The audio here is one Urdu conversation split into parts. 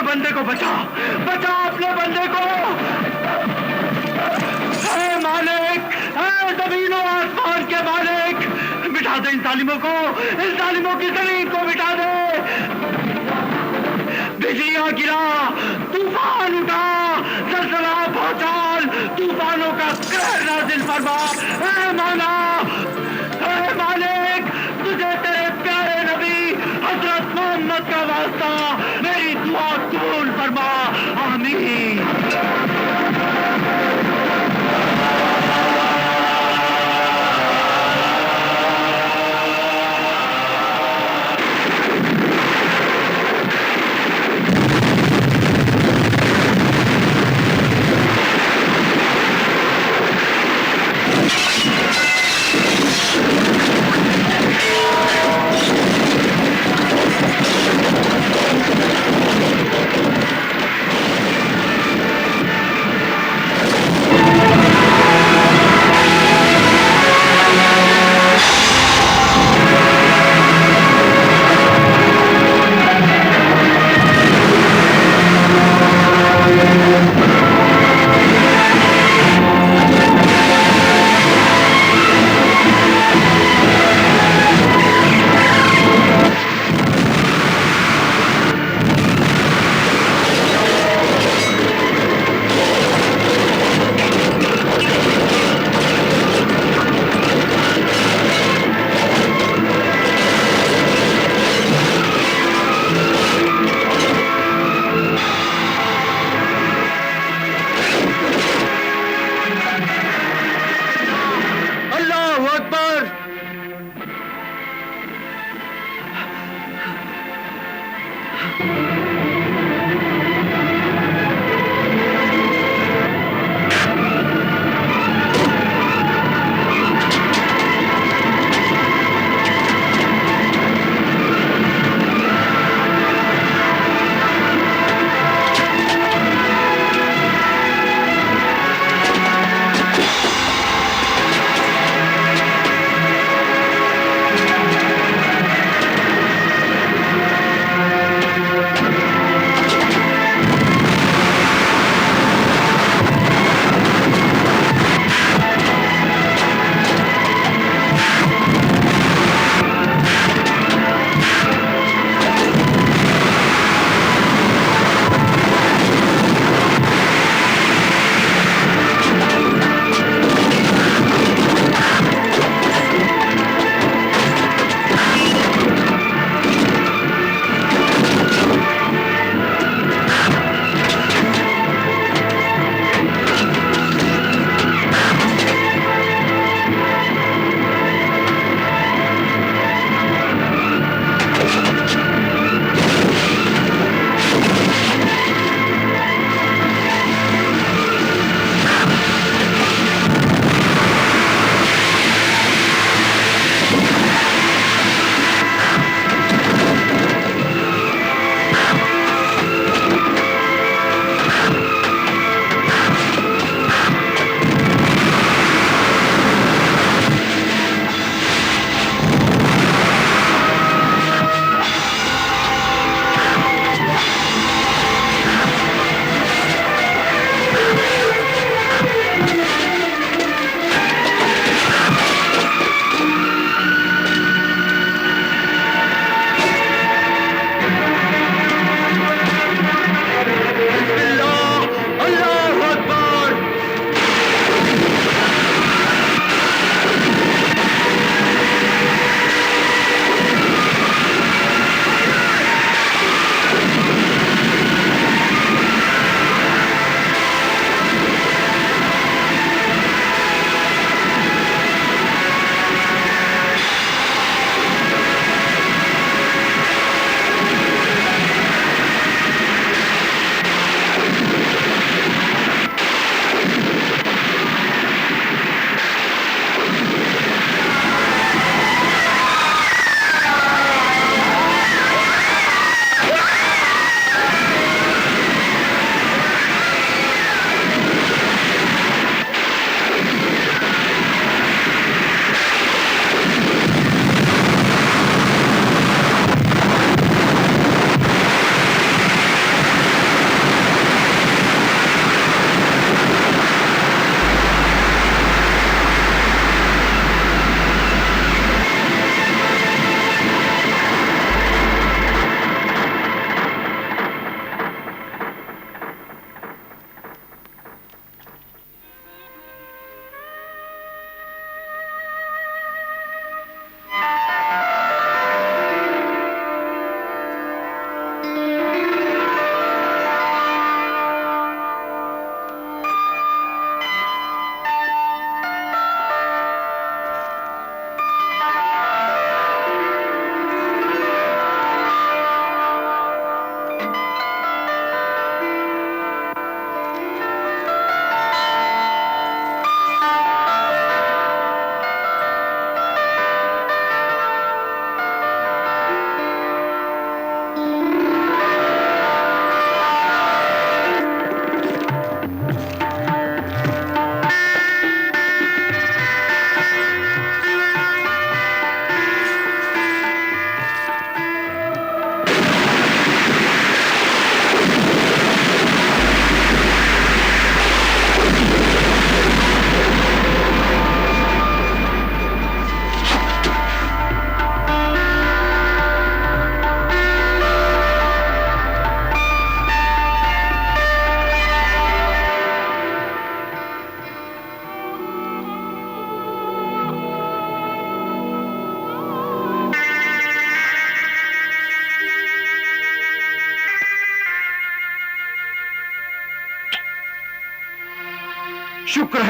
بندے کو بچا بچا اپنے بندے کو. اے مالک، اے زمین و آسمان کے مالک، مٹا دے ان ظالموں کو، ان ظالموں کی زمین کو مٹا دے. بجلیاں گرا، طوفان اٹھا، زلزلہ پہنچال، طوفانوں کا قہر نازل فرما. اے مولا، اے مالک، تجھے تیرے پیارے نبی حضرت محمد کا واسطہ میری دعا قبول فرما. آمین.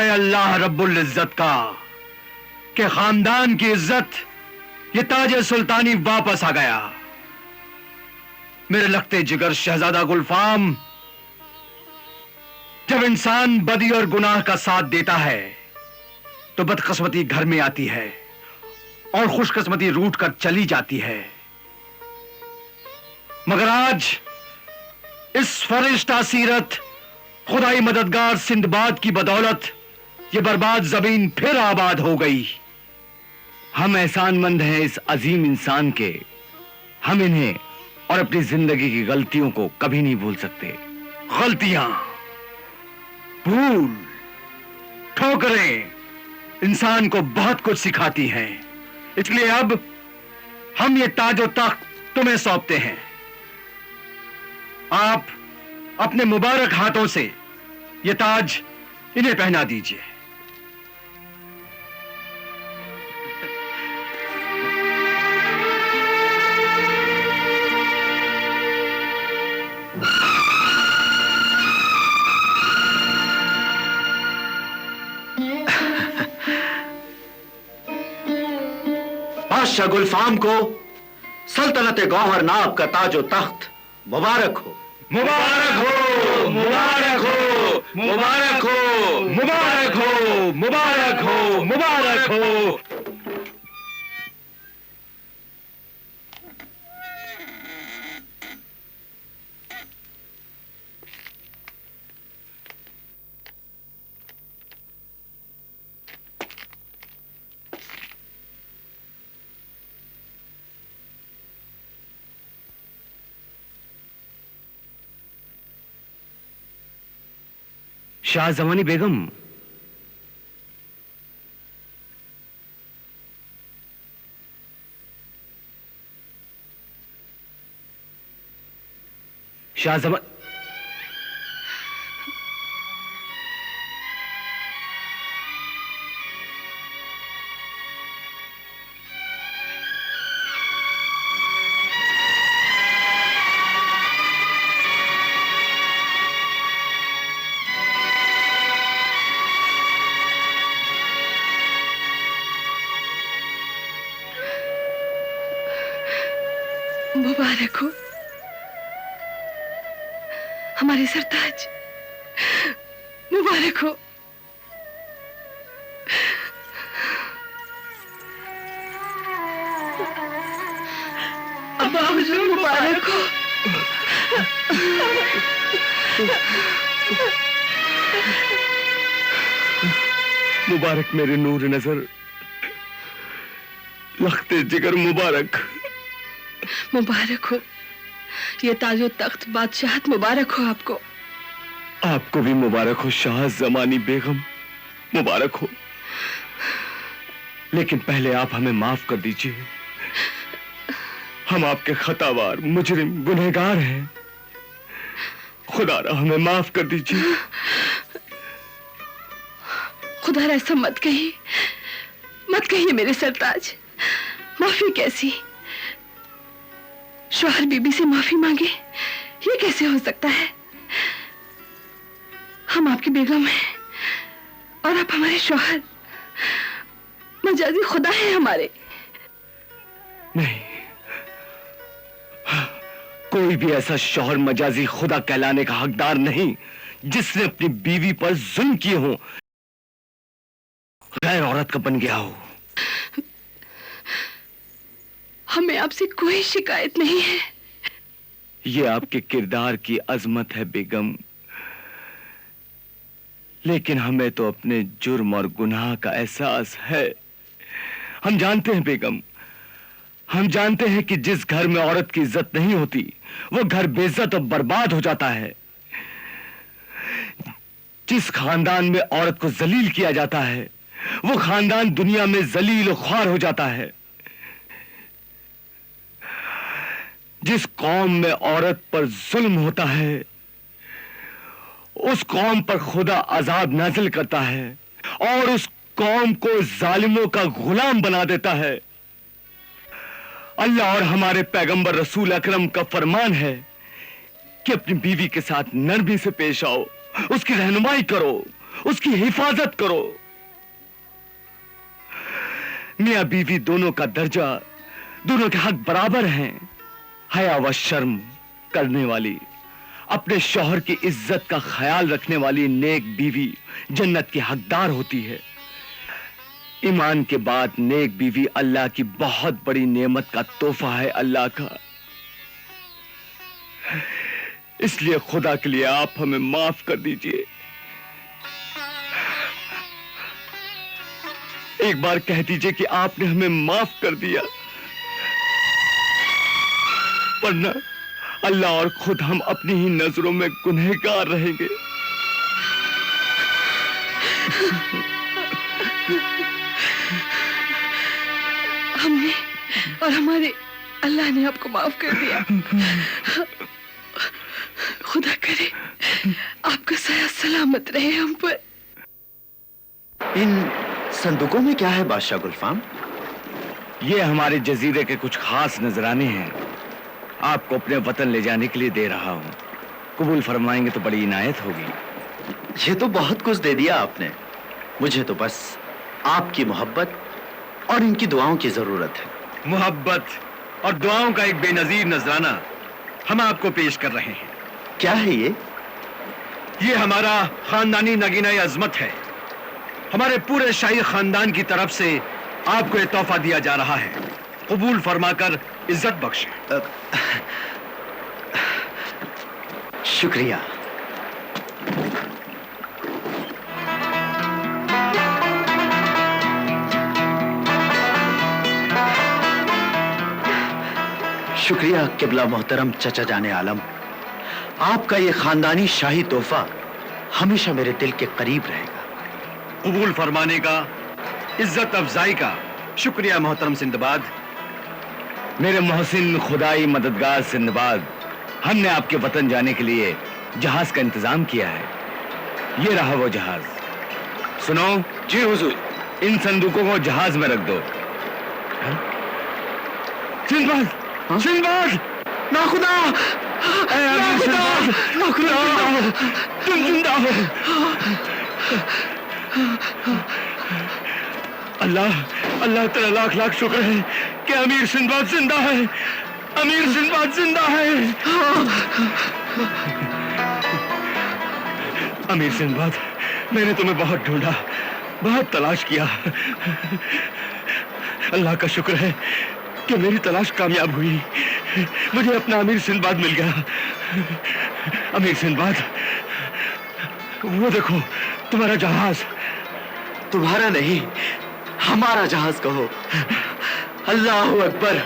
ہے اللہ رب العزت کا کہ خاندان کی عزت یہ تاج سلطانی واپس آ گیا. میرے لگتے جگر شہزادہ گلفام، جب انسان بدی اور گناہ کا ساتھ دیتا ہے تو بدقسمتی گھر میں آتی ہے اور خوش قسمتی روٹ کر چلی جاتی ہے. مگر آج اس فرشتہ سیرت خدائی مددگار سندباد کی بدولت یہ برباد زمین پھر آباد ہو گئی. ہم احسان مند ہیں اس عظیم انسان کے. ہم انہیں اور اپنی زندگی کی غلطیوں کو کبھی نہیں بھول سکتے. غلطیاں، بھول، ٹھوکریں انسان کو بہت کچھ سکھاتی ہیں. اس لیے اب ہم یہ تاج و تخت تمہیں سونپتے ہیں. آپ اپنے مبارک ہاتھوں سے یہ تاج انہیں پہنا دیجیے. بادشاہ گلفام کو سلطنت گوہر ناب کا تاج و تخت مبارک ہو. مبارک ہو، مبارک ہو، مبارک ہو، مبارک ہو، مبارک ہو، مبارک ہو. شاہ زمانی بیگم، شاہ زمان مبارک ہو ہمارے سرتاج، مبارک ہو. ابا حضور مبارک ہو. مبارک میرے نور نظر، لخت جگر مبارک. مبارک ہو یہ تاج و تخت بادشاہت، مبارک ہو آپ کو. آپ کو بھی مبارک ہو شاہ زمانی بیگم، مبارک ہو. لیکن پہلے آپ ہمیں معاف کر دیجیے. ہم آپ کے خطاوار، مجرم، گنہگار ہیں. خدا را ہمیں معاف کر دیجیے. خدا را ایسا مت کہیے، مت کہیے میرے سرتاج. معافی کیسی؟ شوہر بیوی سے معافی مانگے، یہ کیسے ہو سکتا ہے؟ ہم آپ کی بیگم ہیں اور آپ ہمارے شوہر. مجازی خدا ہے ہمارے. نہیں، کوئی بھی ایسا شوہر مجازی خدا کہلانے کا حقدار نہیں جس نے اپنی بیوی پر ظلم کیے ہوں، غیر عورت کا بن گیا ہو. ہمیں آپ سے کوئی شکایت نہیں ہے. یہ آپ کے کردار کی عظمت ہے بیگم، لیکن ہمیں تو اپنے جرم اور گناہ کا احساس ہے. ہم جانتے ہیں بیگم، ہم جانتے ہیں کہ جس گھر میں عورت کی عزت نہیں ہوتی وہ گھر بے عزت اور برباد ہو جاتا ہے. جس خاندان میں عورت کو ذلیل کیا جاتا ہے وہ خاندان دنیا میں ذلیل و خوار ہو جاتا ہے. جس قوم میں عورت پر ظلم ہوتا ہے اس قوم پر خدا عذاب نازل کرتا ہے اور اس قوم کو ظالموں کا غلام بنا دیتا ہے. اللہ اور ہمارے پیغمبر رسول اکرم کا فرمان ہے کہ اپنی بیوی کے ساتھ نرمی سے پیش آؤ، اس کی رہنمائی کرو، اس کی حفاظت کرو. میاں بیوی دونوں کا درجہ، دونوں کے حق برابر ہیں. حیا و شرم کرنے والی، اپنے شوہر کی عزت کا خیال رکھنے والی نیک بیوی جنت کی حقدار ہوتی ہے. ایمان کے بعد نیک بیوی اللہ کی بہت بڑی نعمت کا تحفہ ہے اللہ کا. اس لیے خدا کے لیے آپ ہمیں معاف کر دیجئے. ایک بار کہہ دیجئے کہ آپ نے ہمیں معاف کر دیا، ورنہ اللہ اور خود ہم اپنی ہی نظروں میں گنہگار رہیں گے. ہم نے اور ہمارے اللہ نے آپ کو معاف کر دیا. خدا کرے آپ کا سایہ سلامت رہے ہم پر. ان صندوقوں میں کیا ہے بادشاہ گلفام؟ یہ ہمارے جزیرے کے کچھ خاص نذرانے ہیں، آپ کو اپنے وطن لے جانے کے لیے دے رہا ہوں. قبول فرمائیں گے تو بڑی عنایت ہوگی. یہ تو بہت کچھ دے دیا آپ نے. مجھے تو بس آپ کی محبت اور ان کی دعاؤں کی ضرورت ہے. محبت اور دعاؤں کا ایک بے نظیر نذرانہ ہم آپ کو پیش کر رہے ہیں. کیا ہے یہ؟ یہ ہمارا خاندانی نگینہ عظمت ہے. ہمارے پورے شاہی خاندان کی طرف سے آپ کو یہ تحفہ دیا جا رہا ہے. قبول فرما کر عزت بخشیں. شکریہ. شکریہ قبلہ محترم چچا جان عالم. آپ کا یہ خاندانی شاہی تحفہ ہمیشہ میرے دل کے قریب رہے گا. قبول فرمانے کا، عزت افزائی کا شکریہ محترم سندباد. میرے محسن خدائی مددگار سندباد، ہم نے آپ کے وطن جانے کے لیے جہاز کا انتظام کیا ہے. یہ رہا وہ جہاز. سنو. جی حضور. ان صندوقوں کو جہاز میں رکھ دو. سندباد، سندباد، ناخدا، اے امیر سندباد، ناخدا، تم زندہ ہو. اللہ اللہ تعالیٰ لاکھ لاکھ شکر ہے کہ امیر سندباد زندہ ہے. امیر سندباد زندہ ہے. امیر سندباد، میں نے تمہیں بہت ڈھونڈا، بہت تلاش کیا. اللہ کا شکر ہے کہ میری تلاش کامیاب ہوئی. مجھے اپنا امیر سندباد مل گیا. امیر سندباد، وہ دیکھو تمہارا جہاز. تمہارا نہیں، ہمارا جہاز کہو. اللہ اکبر،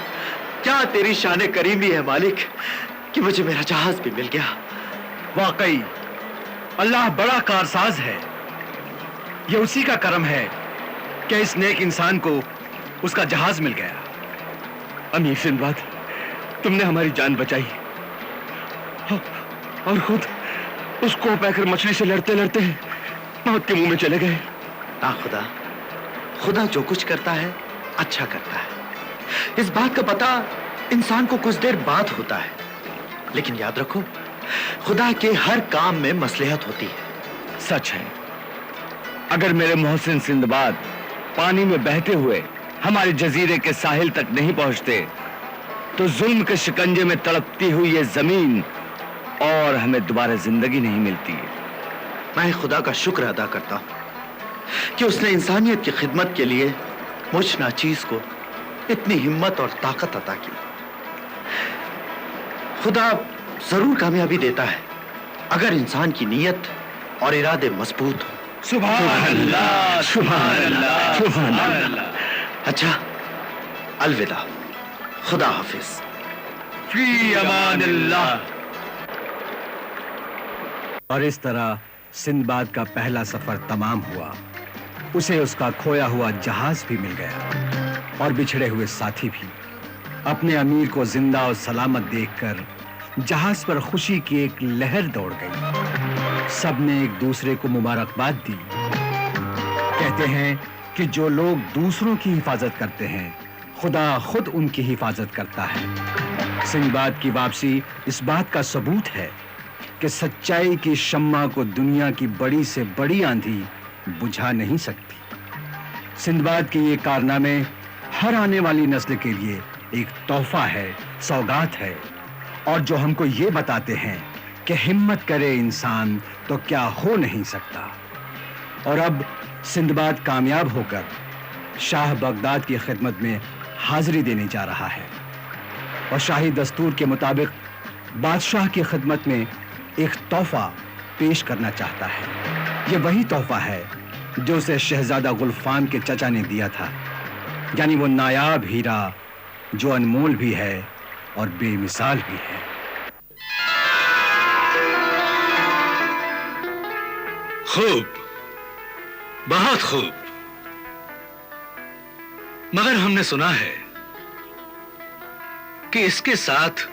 کیا تیری شان کریمی ہے مالک کہ مجھے میرا جہاز بھی مل گیا. واقعی اللہ بڑا کارساز ہے. یہ اسی کا کرم ہے کہ اس نیک انسان کو اس کا جہاز مل گیا. امیر سندباد، تم نے ہماری جان بچائی اور خود اس کو پہ کر مچھلی سے لڑتے لڑتے موت کے منہ میں چلے گئے. خدا، خدا جو کچھ کرتا ہے اچھا کرتا ہے. اس بات کا پتہ انسان کو کچھ دیر بعد ہوتا ہے، لیکن یاد رکھو خدا کے ہر کام میں مصلحت ہوتی ہے. سچ ہے. اگر میرے محسن سندباد پانی میں بہتے ہوئے ہمارے جزیرے کے ساحل تک نہیں پہنچتے تو ظلم کے شکنجے میں تڑپتی ہوئی یہ زمین اور ہمیں دوبارہ زندگی نہیں ملتی. میں خدا کا شکر ادا کرتا ہوں کہ اس نے انسانیت کی خدمت کے لیے مجھ ناچیز کو اتنی ہمت اور طاقت عطا کی. خدا ضرور کامیابی دیتا ہے اگر انسان کی نیت اور ارادے مضبوط ہو. سبحان اللہ، سبحان اللہ، سبحان اللہ. اچھا، الوداع. خدا حافظ. فی امان اللہ. اور اس طرح سندباد کا پہلا سفر تمام ہوا. اسے اس کا کھویا ہوا جہاز بھی مل گیا اور بچھڑے ہوئے ساتھی بھی. اپنے امیر کو زندہ اور سلامت دیکھ کر جہاز پر خوشی کی ایک لہر دوڑ گئی. سب نے ایک دوسرے کو مبارکباد دی. کہتے ہیں کہ جو لوگ دوسروں کی حفاظت کرتے ہیں خدا خود ان کی حفاظت کرتا ہے. سندباد کی واپسی اس بات کا ثبوت ہے کہ سچائی کی شمع کو دنیا کی بڑی سے بڑی آندھی بجھا نہیں سکتی۔ سندباد کے یہ کارنامے ہر آنے والی نسل کے لیے ایک تحفہ ہے، سوگات ہے، اور جو ہم کو یہ بتاتے ہیں کہ ہمت کرے انسان تو کیا ہو نہیں سکتا۔ اور اب سندباد کامیاب ہو کر شاہ بغداد کی خدمت میں حاضری دینے جا رہا ہے، اور شاہی دستور کے مطابق بادشاہ کی خدمت میں ایک تحفہ پیش کرنا چاہتا ہے۔ یہ وہی تحفہ ہے جو اسے شہزادہ گلفام کے چچا نے دیا تھا، یعنی وہ نایاب ہیرا جو انمول بھی ہے اور بے مثال بھی ہے۔ خوب، بہت خوب، مگر ہم نے سنا ہے کہ اس کے ساتھ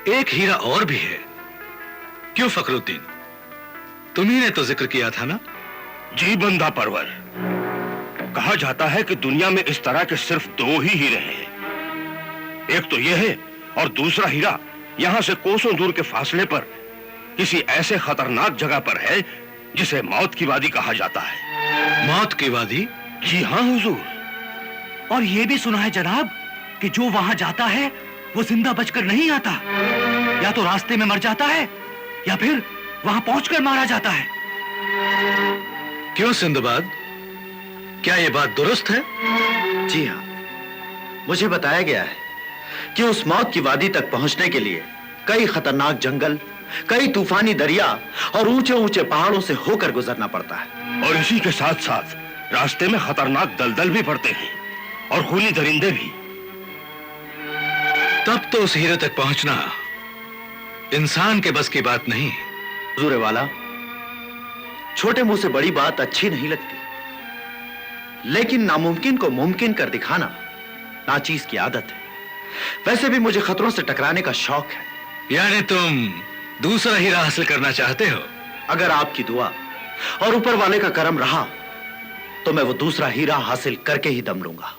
ایک ہیرا اور بھی ہے، کیوں فخر الدین؟ تمہیں نے تو ذکر کیا تھا نا؟ جی بندہ پرور، کہا جاتا ہے کہ دنیا میں اس طرح کے صرف 2 ہی ہیرے ہیں، ایک تو یہ ہے اور دوسرا ہیرا یہاں سے کوسوں دور کے فاصلے پر کسی ایسے خطرناک جگہ پر ہے جسے موت کی وادی کہا جاتا ہے۔ موت کی وادی؟ جی ہاں حضور۔ اور یہ بھی سنا ہے جناب کہ جو وہاں جاتا ہے وہ زندہ بچ کر نہیں آتا، یا تو راستے میں مر جاتا ہے یا پھر وہاں پہنچ کر مارا جاتا ہے۔ کیوں سندباد، کیا یہ بات درست ہے؟ جی ہاں، مجھے بتایا گیا ہے کہ اس موت کی وادی تک پہنچنے کے لیے کئی خطرناک جنگل، کئی طوفانی دریا اور اونچے اونچے پہاڑوں سے ہو کر گزرنا پڑتا ہے، اور اسی کے ساتھ ساتھ راستے میں خطرناک دلدل بھی پڑتے ہیں اور خونی درندے بھی۔ تب تو اس ہیرے تک پہنچنا انسان کے بس کی بات نہیں۔ حضور والا، چھوٹے منہ سے بڑی بات اچھی نہیں لگتی، لیکن ناممکن کو ممکن کر دکھانا ناچیز کی عادت ہے۔ ویسے بھی مجھے خطروں سے ٹکرانے کا شوق ہے۔ یعنی تم دوسرا ہیرا حاصل کرنا چاہتے ہو؟ اگر آپ کی دعا اور اوپر والے کا کرم رہا تو میں وہ دوسرا ہیرا حاصل کر کے ہی دم لوں گا۔